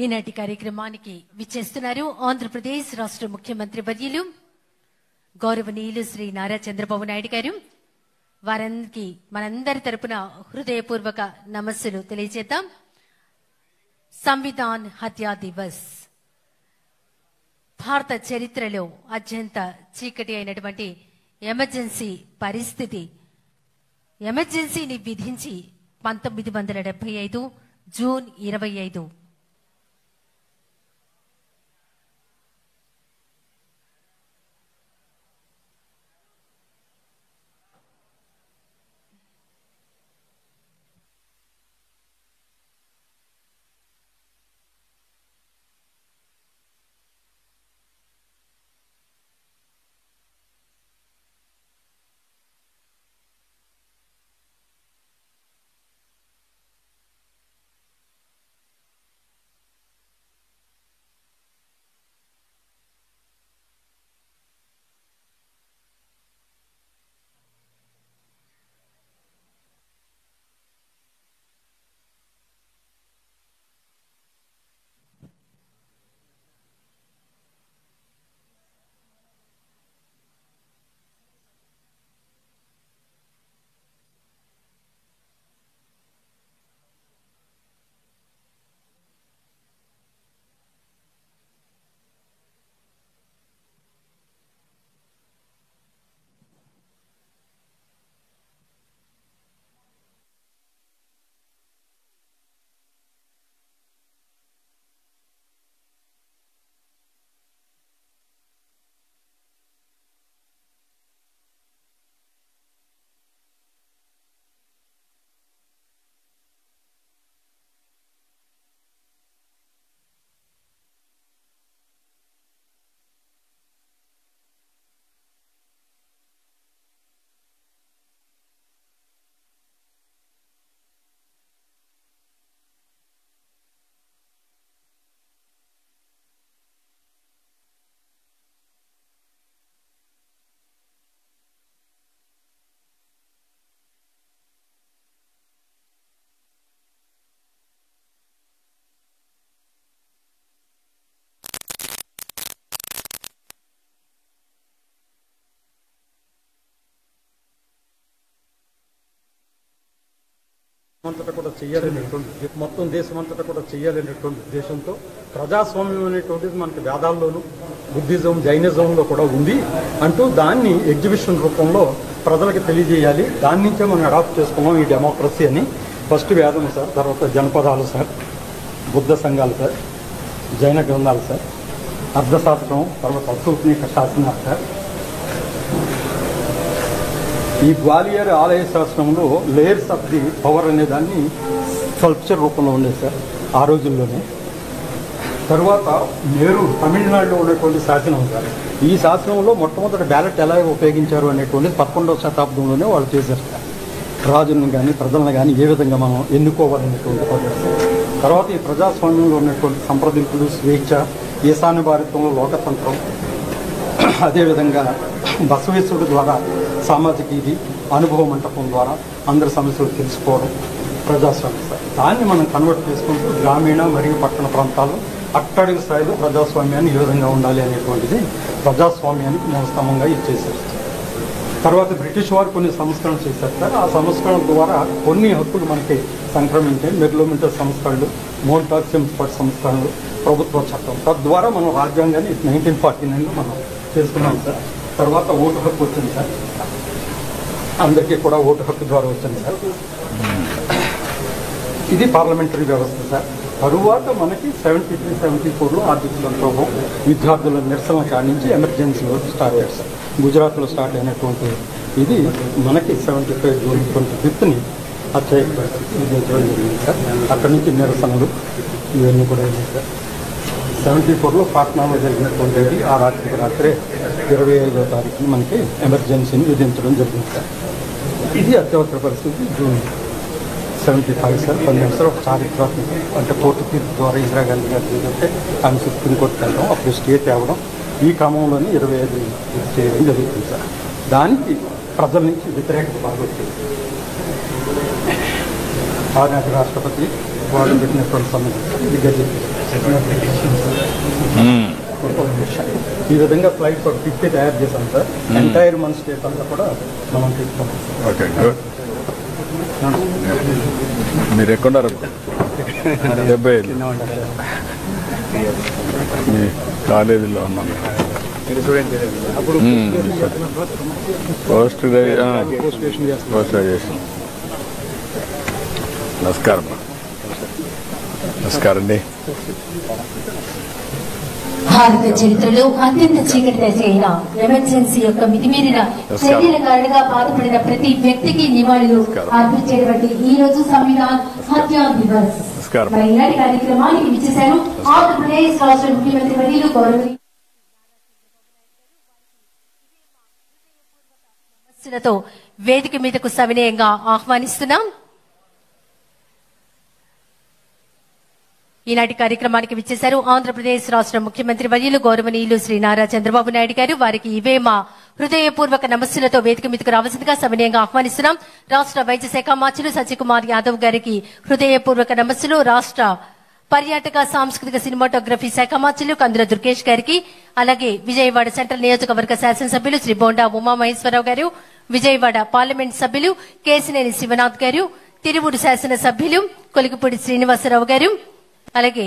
ఈనాటి కార్యక్రమానికి విచ్చేస్తున్నారు ఆంధ్రప్రదేశ్ రాష్ట్ర ముఖ్యమంత్రి వర్యులు గౌరవనీయులు శ్రీ నారా చంద్రబాబు నాయుడు గారు. వారందరికీ మనందరి తరపున హృదయపూర్వక నమస్సులు తెలియజేద్దాం. సంవిధాన్ హత్యా దివస్ భారత చరిత్రలో అత్యంత చీకటి అయినటువంటి ఎమర్జెన్సీ పరిస్థితి, ఎమర్జెన్సీని విధించి 1975 జూన్ 25 అంతటా కూడా చేయాలనేటువంటి మొత్తం దేశమంతటా కూడా చేయాలనేటువంటి ఉద్దేశంతో ప్రజాస్వామ్యం అనేటువంటిది మనకి వేదాల్లోనూ బుద్ధిజం జైనిజంలో కూడా ఉంది అంటూ దాన్ని ఎగ్జిబిషన్ రూపంలో ప్రజలకు తెలియజేయాలి. దాని నుంచే మనం అడాప్ట్ చేసుకున్నాం ఈ డెమోక్రసీ అని. ఫస్ట్ వేదం సార్, తర్వాత జనపదాలు సార్, బుద్ధ సంఘాలు సార్, జైన గ్రంథాలు సార్, అర్ధశాస్త్రం, తర్వాత అసూత్నిక శాసనాలు సార్. ఈ గ్వాలియర్ ఆలయ శాస్త్రంలో లేయర్స్ ఆఫ్ ది పవర్ అనే దాన్ని స్కల్ప్చర్ రూపంలో ఉండేది సార్ ఆ రోజుల్లోనే. తర్వాత నెహ్రూ తమిళనాడులో ఉన్నటువంటి శాసనం సార్. ఈ శాసనంలో మొట్టమొదటి బ్యాలెట్ ఎలా ఉపయోగించారు అనేటువంటిది 11వ శతాబ్దంలోనే వాళ్ళు చేశారు సార్. రాజులను కానీ ప్రజలను కానీ ఏ విధంగా మనం ఎన్నుకోవాలనేటువంటి పద్ధతి. తర్వాత ఈ ప్రజాస్వామ్యంలో ఉన్నటువంటి సంప్రదింపులు, స్వేచ్ఛ, ఈశాన్య భారతంలో లోకతంత్రం, అదేవిధంగా బసవేశ్వరుడు ద్వారా సామాజిక ఇది అనుభవ మంటపం ద్వారా అందరి సమస్యలు తెలుసుకోవడం ప్రజాస్వామ్యం సార్. దాన్ని మనం కన్వర్ట్ చేసుకుంటూ గ్రామీణ మరియు పట్టణ ప్రాంతాలు అట్టడుగు స్థాయిలో ప్రజాస్వామ్యాన్ని ఏ విధంగా ఉండాలి అనేటువంటిది ప్రజాస్వామ్యానికి మూలస్తంభంగా ఇచ్చేసారు. తర్వాత బ్రిటిష్ వారు కొన్ని సంస్కరణలు చేశారు సార్. ఆ సంస్కరణల ద్వారా కొన్ని హక్కులు మనకి సంక్రమించాయి. మెర్లోమెంటల్ సంస్కరణలు, మోంటాక్సిమ్స్పర్ట్ సంస్కరణలు, ప్రభుత్వ చట్టం. తద్వారా మనం రాజ్యాంగాన్ని 1949లో మనం చేసుకున్నాం సార్. తర్వాత ఓటు హక్కు వచ్చింది సార్. అందరికీ కూడా ఓటు హక్కు ద్వారా వచ్చింది సార్. ఇది పార్లమెంటరీ వ్యవస్థ సార్. తరువాత మనకి 73-74లో ఆర్థిక సంక్షోభం, విద్యార్థుల నిరసన కాడి నుంచి ఎమర్జెన్సీలో స్టార్ట్ అయ్యారు సార్. గుజరాత్లో స్టార్ట్ అయినటువంటి ఇది మనకి 75 జూన్ 25ని అత్యధిక విధించడం జరిగింది సార్. అక్కడి నుంచి నిరసనలు ఇవన్నీ కూడా అయింది సార్. 74లో పాట్నాలో జరిగినటువంటిది ఆ రాత్రే 25వ తారీఖున మనకి ఎమర్జెన్సీని విధించడం జరిగింది సార్. ఇది అత్యవసర పరిస్థితి జూన్ 75 సార్. 10 నిమిషాలు ఒక చారిత్రాత్మక అంటే కోర్టు తీర్పు ద్వారా ఇందిరాగాంధీ గారు చేస్తే ఆమె సుప్రీంకోర్టుకి వెళ్ళడం, అప్పుడు స్టే తేవడం, ఈ క్రమంలోనే 25 చేయడం జరుగుతుంది సార్. దానికి ప్రజల నుంచి వ్యతిరేకత బాగా వచ్చింది. ఆనాటి రాష్ట్రపతి వాళ్ళు పెట్టినటువంటి సమయం ఈ విధంగా ఫ్లైట్ ఒక టికెట్ తయారు చేశాం సార్. ఎంటైర్ మన స్టేట్ అంతా కూడా మనం తీసుకుంటాం. Okay, good. మీరు ఎక్కడున్నారు? 75 మీ కాలేజీలో ఉన్నాను. Post graduation. నమస్కారం. నమస్కారం అండి. భారత చరిత్రలో అత్యంత చీకటి దశ అయిన ఎమర్జెన్సీ యొక్క మితిమీరిన చర్యల కారణంగా బాధపడిన ప్రతి వ్యక్తికి నివాళులు అర్పించేటువంటి ఈ రోజు సంవిధాన్ హత్యా దివస్. మరి ఇలాంటి కార్యక్రమానికి విచ్చేశారు ఆంధ్రప్రదేశ్ రాష్ట్ర ముఖ్యమంత్రి వర్యులు గౌరవనీయులతో వేదిక మీదకు సవినయంగా ఆహ్వానిస్తున్నాం. ఈనాటి కార్యక్రమానికి విచ్చేశారు ఆంధ్రప్రదేశ్ రాష్ట్ర ముఖ్యమంత్రి వర్యులు గౌరవనీయులు శ్రీ నారా చంద్రబాబు నాయుడు గారు. వారికి ఇవే మా హృదయపూర్వక నమస్సులతో వేదిక మీదకు రావాల్సిందిగా సవినయంగా ఆహ్వానిస్తున్నాం. రాష్ట్ర వైద్య శాఖ మంత్రులు సత్యకుమార్ యాదవ్ గారికి హృదయపూర్వక నమస్సులు. రాష్ట్ర పర్యాటక సాంస్కృతిక సినిమాటోగ్రఫీ శాఖ మంత్రులు కందుల దుర్గేష్ గారికి, అలాగే విజయవాడ సెంట్రల్ నియోజకవర్గ శాసనసభ్యులు శ్రీ బోండా ఉమామహేశ్వరరావు గారు, విజయవాడ పార్లమెంట్ సభ్యులు కేసినేని శివనాథ్ గారు, తిరువురు శాసనసభ్యులు కొలిగిపూడి శ్రీనివాసరావు గారు, అలాగే